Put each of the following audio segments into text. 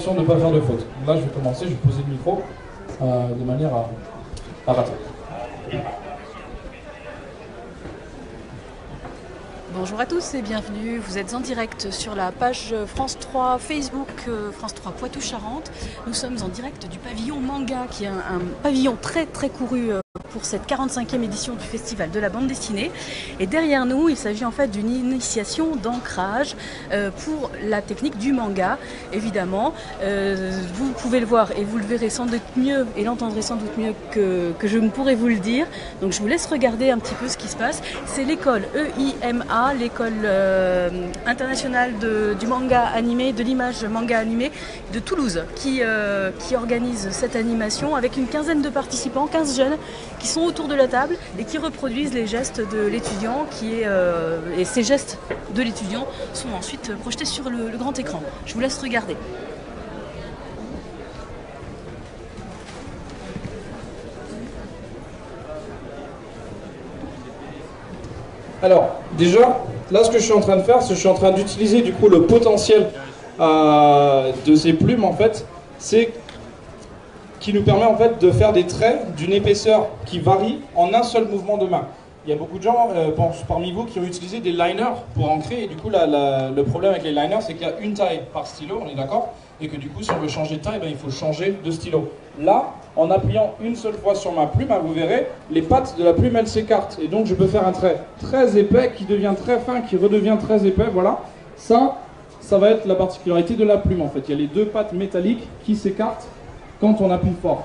attention de ne pas faire de faute. Donc là, je vais commencer, je vais poser le micro de manière à rater. Bonjour à tous et bienvenue. Vous êtes en direct sur la page France 3 Facebook France 3 Poitou-Charentes. Nous sommes en direct du pavillon Manga, qui est un pavillon très très couru pour cette 45e édition du Festival de la bande dessinée. Et derrière nous, il s'agit en fait d'une initiation d'ancrage pour la technique du manga. Évidemment, vous pouvez le voir et vous le verrez sans doute mieux et l'entendrez sans doute mieux que je ne pourrais vous le dire. Donc je vous laisse regarder un petit peu ce qui se passe. C'est l'école EIMA, l'école internationale du manga animé, de l'image manga animé de Toulouse, qui organise cette animation avec une quinzaine de participants, 15 jeunes, qui sont autour de la table et qui reproduisent les gestes de l'étudiant et ces gestes de l'étudiant sont ensuite projetés sur le grand écran. Je vous laisse regarder. Alors, déjà, là, ce que je suis en train de faire, c'est que je suis en train d'utiliser du coup le potentiel de ces plumes, en fait, c'est qui nous permet en fait de faire des traits d'une épaisseur qui varie en un seul mouvement de main. Il y a beaucoup de gens parmi vous qui ont utilisé des liners pour ancrer, et du coup le problème avec les liners, c'est qu'il y a une taille par stylo, on est d'accord, et que du coup si on veut changer de taille, il faut changer de stylo. Là, en appuyant une seule fois sur ma plume, vous verrez, les pattes de la plume elles s'écartent, et donc je peux faire un trait très épais qui devient très fin, qui redevient très épais, voilà. Ça va être la particularité de la plume en fait. Il y a les deux pattes métalliques qui s'écartent quand on appuie fort.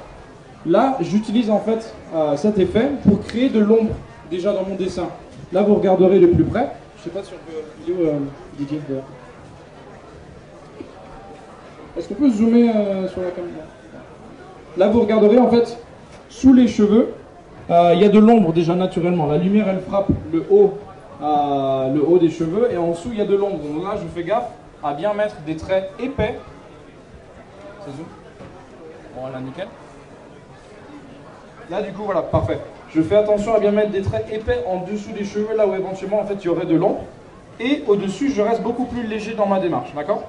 Là, j'utilise en fait cet effet pour créer de l'ombre déjà dans mon dessin. Là, vous regarderez de plus près. Je sais pas si on peut... Il est où Didier d'ailleurs? Est-ce qu'on peut zoomer sur la caméra? Là, vous regarderez en fait, sous les cheveux, il y a de l'ombre déjà naturellement. La lumière, elle frappe le haut des cheveux, et en dessous, il y a de l'ombre. Donc là, je fais gaffe à bien mettre des traits épais. Ça zoom? Bon, là, nickel. Là, du coup, voilà, parfait. Je fais attention à bien mettre des traits épais en dessous des cheveux, là où éventuellement, en fait, il y aurait de l'ombre. Et au-dessus, je reste beaucoup plus léger dans ma démarche, d'accord ?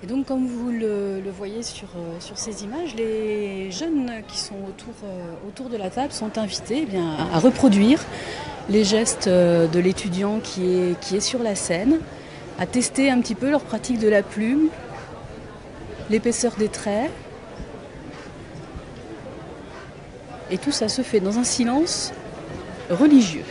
Et donc, comme vous le voyez sur ces images, les jeunes qui sont autour de la table sont invités à reproduire les gestes de l'étudiant qui est sur la scène, à tester un petit peu leur pratique de la plume, l'épaisseur des traits. Et tout ça se fait dans un silence religieux.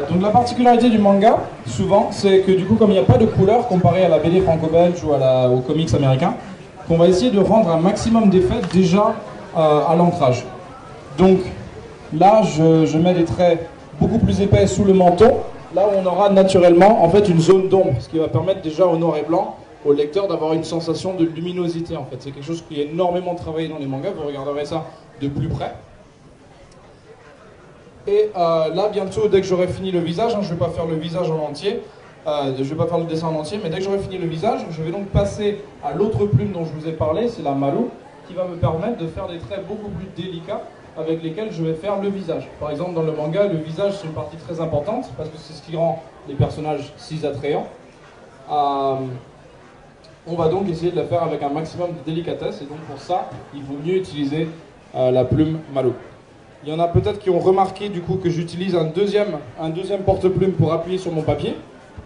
Donc la particularité du manga, souvent, c'est que du coup, comme il n'y a pas de couleur comparé à la BD franco-belge ou aux comics américains, qu'on va essayer de rendre un maximum d'effets déjà à l'ancrage. Donc là, je mets des traits beaucoup plus épais sous le menton, là où on aura naturellement en fait une zone d'ombre, ce qui va permettre déjà au noir et blanc, au lecteur, d'avoir une sensation de luminosité en fait. C'est quelque chose qui est énormément travaillé dans les mangas, vous regarderez ça de plus près. Et là, bientôt, dès que j'aurai fini le visage, je ne vais pas faire le visage en entier, je ne vais pas faire le dessin en entier, mais dès que j'aurai fini le visage, je vais donc passer à l'autre plume dont je vous ai parlé, c'est la Maru, qui va me permettre de faire des traits beaucoup plus délicats avec lesquels je vais faire le visage. Par exemple, dans le manga, le visage c'est une partie très importante parce que c'est ce qui rend les personnages si attrayants. On va donc essayer de le faire avec un maximum de délicatesse et donc pour ça, il vaut mieux utiliser la plume Malo. Il y en a peut-être qui ont remarqué du coup que j'utilise un deuxième porte-plume pour appuyer sur mon papier.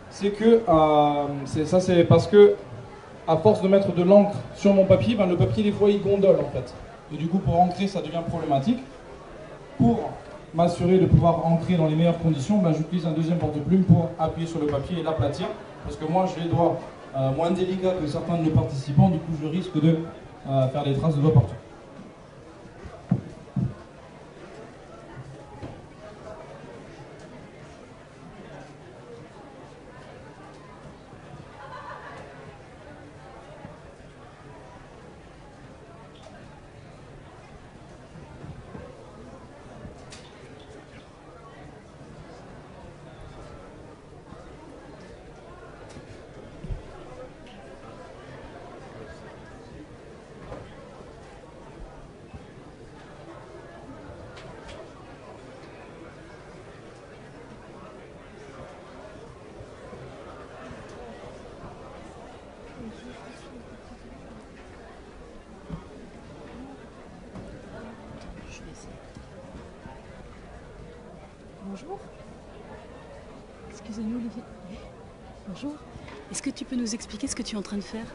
C'est que c'est parce que à force de mettre de l'encre sur mon papier, le papier des fois il gondole en fait. Et du coup pour ancrer ça devient problématique. Pour m'assurer de pouvoir ancrer dans les meilleures conditions, j'utilise un deuxième porte-plume pour appuyer sur le papier et l'aplatir. Parce que moi j'ai les doigts moins délicats que certains de nos participants, du coup je risque de faire des traces de doigts partout. Bonjour. Excusez-nous, Olivier. Bonjour. Est-ce que tu peux nous expliquer ce que tu es en train de faire?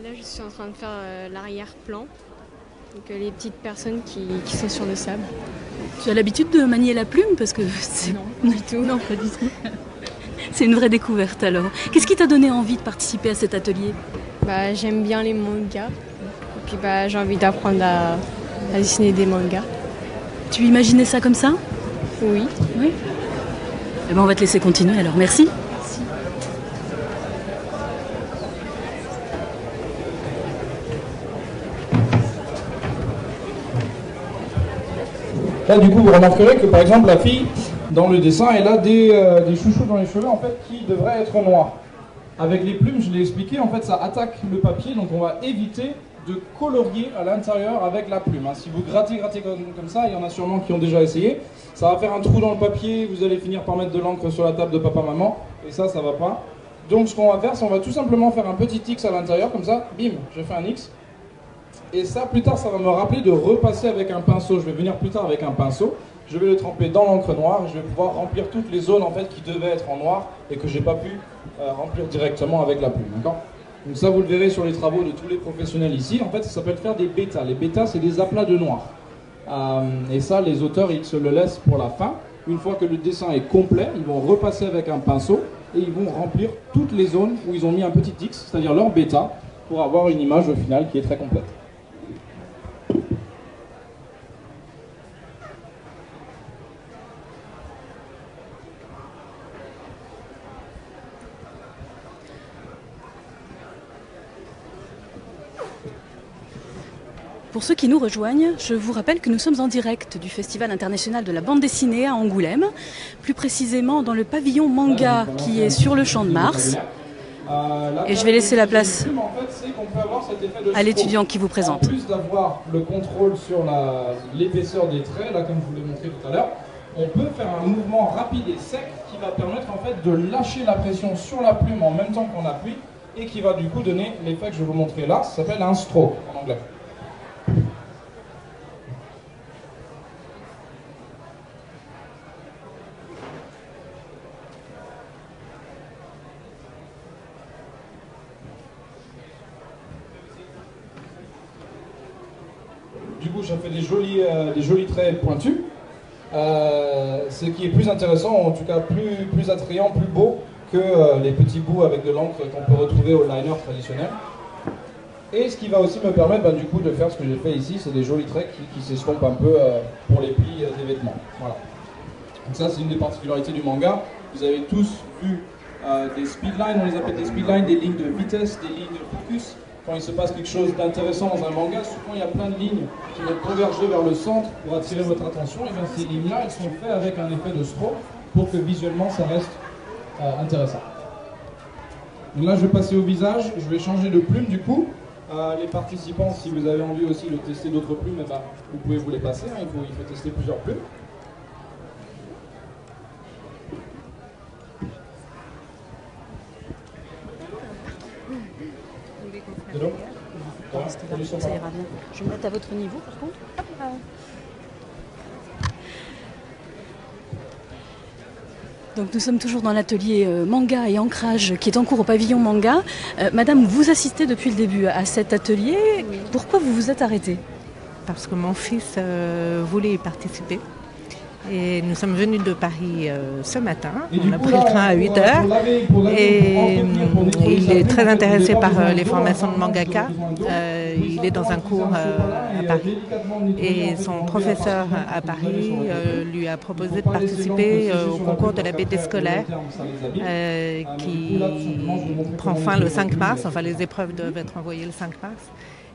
Là, je suis en train de faire l'arrière-plan. Donc les petites personnes qui sont sur le sable. Tu as l'habitude de manier la plume parce que Non, du tout. Non, pas du tout. C'est une vraie découverte alors. Qu'est-ce qui t'a donné envie de participer à cet atelier? J'aime bien les mangas. Et puis j'ai envie d'apprendre à dessiner des mangas. Tu imaginais ça comme ça? Oui. Oui. Eh ben, on va te laisser continuer alors. Merci. Merci. Là, du coup, vous remarquerez que, par exemple, la fille, dans le dessin, elle a des chouchous dans les cheveux, en fait, qui devraient être noirs. Avec les plumes, je l'ai expliqué, en fait, ça attaque le papier, donc on va éviter de colorier à l'intérieur avec la plume. Si vous grattez comme ça, il y en a sûrement qui ont déjà essayé, ça va faire un trou dans le papier, vous allez finir par mettre de l'encre sur la table de papa-maman, et ça va pas. Donc ce qu'on va faire, c'est on va tout simplement faire un petit X à l'intérieur, comme ça, bim, j'ai fait un X. Et ça, plus tard, ça va me rappeler de repasser avec un pinceau. Je vais venir plus tard avec un pinceau, je vais le tremper dans l'encre noire, et je vais pouvoir remplir toutes les zones en fait qui devaient être en noir et que j'ai pas pu remplir directement avec la plume, d'accord ? Donc ça, vous le verrez sur les travaux de tous les professionnels ici. En fait, ça s'appelle faire des bêtas. Les bêtas, c'est des aplats de noir. Et ça, les auteurs, ils se le laissent pour la fin. Une fois que le dessin est complet, ils vont repasser avec un pinceau et ils vont remplir toutes les zones où ils ont mis un petit X, c'est-à-dire leur bêta, pour avoir une image au final qui est très complète. Pour ceux qui nous rejoignent, je vous rappelle que nous sommes en direct du Festival international de la bande dessinée à Angoulême, plus précisément dans le pavillon manga qui est sur le Champ de Mars. Et je vais laisser la place à l'étudiant qui vous présente. En plus d'avoir le contrôle sur l'épaisseur des traits, là comme je vous l'ai montré tout à l'heure, on peut faire un mouvement rapide et sec qui va permettre en fait de lâcher la pression sur la plume en même temps qu'on appuie et qui va du coup donner l'effet que je vais vous montrer là, ça s'appelle un stroke en anglais. Du coup, ça fait des jolis traits pointus. Ce qui est plus intéressant, en tout cas plus attrayant, plus beau que les petits bouts avec de l'encre qu'on peut retrouver au liner traditionnel. Et ce qui va aussi me permettre du coup de faire ce que j'ai fait ici, c'est des jolis traits qui s'estompent un peu pour les plis des vêtements. Voilà. Donc ça, c'est une des particularités du manga. Vous avez tous vu des speedlines, on les appelle des speedlines, des lignes de vitesse, des lignes de focus. Quand il se passe quelque chose d'intéressant dans un manga, souvent il y a plein de lignes qui vont converger vers le centre pour attirer votre attention. Et bien ces lignes-là, elles sont faites avec un effet de stroke pour que visuellement ça reste intéressant. Donc là, je vais passer au visage, je vais changer de plume du coup. Les participants, si vous avez envie aussi de tester d'autres plumes, eh ben, vous pouvez vous les passer, hein, il faut tester plusieurs plumes. Ça ira bien. Je vais me mettre à votre niveau par contre. Hop là. Donc nous sommes toujours dans l'atelier manga et ancrage qui est en cours au pavillon manga. Madame, vous assistez depuis le début à cet atelier. Oui. Pourquoi vous vous êtes arrêtée? Parce que mon fils voulait y participer. Et nous sommes venus de Paris ce matin. On a pris le train à 8h. Et il est très intéressé par les formations de mangaka. Il est dans un cours à Paris. Et son professeur à Paris lui a proposé de participer au concours de la BD scolaire qui prend fin le 5 mars. Enfin, les épreuves doivent être envoyées le 5 mars.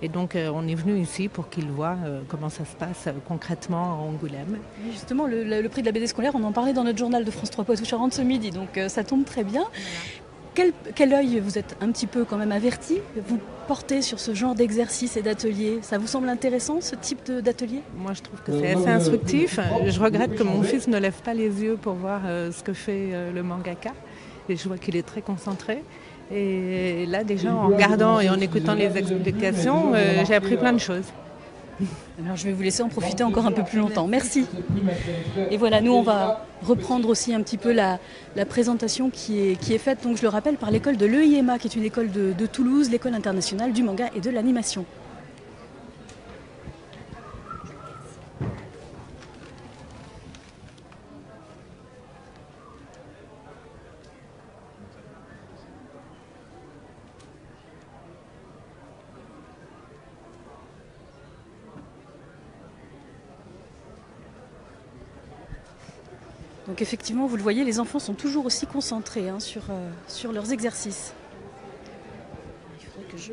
Et donc, on est venu ici pour qu'il voit comment ça se passe concrètement à Angoulême. Et justement, le prix de la BD scolaire, on en parlait dans notre journal de France 3 Poitou-Charentes ce midi, donc ça tombe très bien. Voilà. Quel œil vous êtes un petit peu quand même averti, vous portez sur ce genre d'exercice et d'atelier? Ça vous semble intéressant, ce type d'atelier? Moi, je trouve que c'est assez instructif. Je regrette que mon fils ne lève pas les yeux pour voir ce que fait le mangaka. Et je vois qu'il est très concentré. Et là, déjà, en regardant et en écoutant les explications, j'ai appris plein de choses. Alors, je vais vous laisser en profiter encore un peu plus longtemps. Merci. Et voilà, nous, on va reprendre aussi un petit peu la présentation qui est faite, donc je le rappelle, par l'école de l'EIMA, qui est une école de Toulouse, l'école internationale du manga et de l'animation. Donc effectivement, vous le voyez, les enfants sont toujours aussi concentrés hein, sur leurs exercices. Il faudrait que je...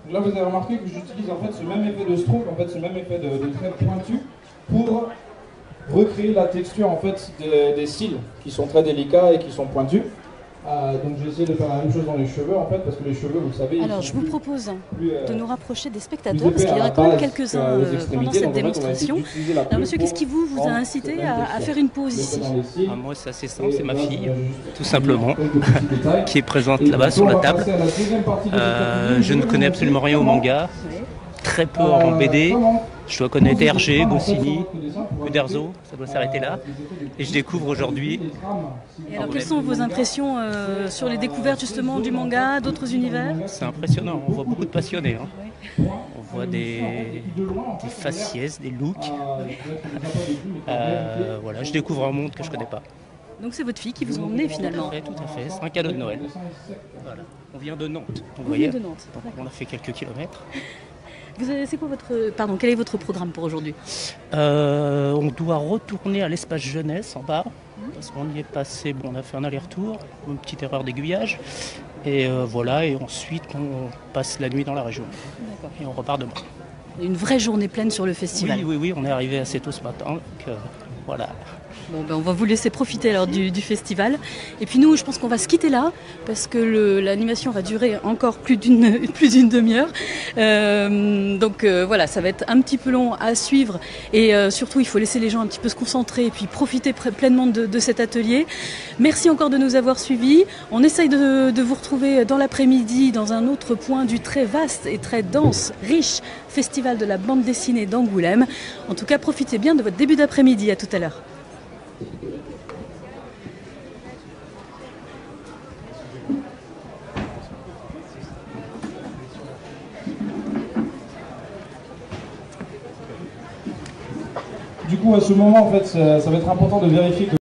Là, vous avez remarqué que j'utilise en fait ce même effet de stroke, en fait ce même effet de trait pointu pour recréer la texture en fait des cils qui sont très délicats et qui sont pointus. Donc j'ai essayé de faire la même chose dans les cheveux en fait parce que les cheveux, vous le savez. Alors je vous propose de nous rapprocher des spectateurs parce qu'il y en a quand même quelques-uns pendant cette démonstration. Alors monsieur, qu'est-ce qui vous a incité à faire une pause ici? Moi c'est assez simple, c'est ma fille, tout simplement, qui est présente là-bas sur la table. Je ne connais absolument rien au manga, très peu en BD. Je dois connaître Hergé, Goscinny, Uderzo, ça doit s'arrêter là. Et je découvre aujourd'hui. Et alors, quelles sont vos impressions sur les découvertes justement du manga, d'autres univers? C'est impressionnant, on voit beaucoup de passionnés. Hein. On voit des faciès, des looks. Voilà, je découvre un monde que je ne connais pas. Donc c'est votre fille qui vous a emmené finalement? Oui, tout à fait, c'est un cadeau de Noël. Voilà. On vient de Nantes, vous voyez. De Nantes. On a fait quelques kilomètres. C'est quoi quel est votre programme pour aujourd'hui? On doit retourner à l'espace jeunesse en bas, parce qu'on y est passé, on a fait un aller-retour, une petite erreur d'aiguillage, et voilà, et ensuite on passe la nuit dans la région. Et on repart demain. Une vraie journée pleine sur le festival. Oui, on est arrivé assez tôt ce matin, donc Voilà. Bon, ben on va vous laisser profiter alors du festival. Et puis nous, je pense qu'on va se quitter là, parce que l'animation va durer encore plus d'une demi-heure. Donc voilà, ça va être un petit peu long à suivre. Et surtout, il faut laisser les gens un petit peu se concentrer et puis profiter pleinement de cet atelier. Merci encore de nous avoir suivis. On essaye de vous retrouver dans l'après-midi dans un autre point du très vaste et très dense, riche festival de la bande dessinée d'Angoulême. En tout cas, profitez bien de votre début d'après-midi. À tout à l'heure. Du coup, à ce moment, en fait, ça va être important de vérifier que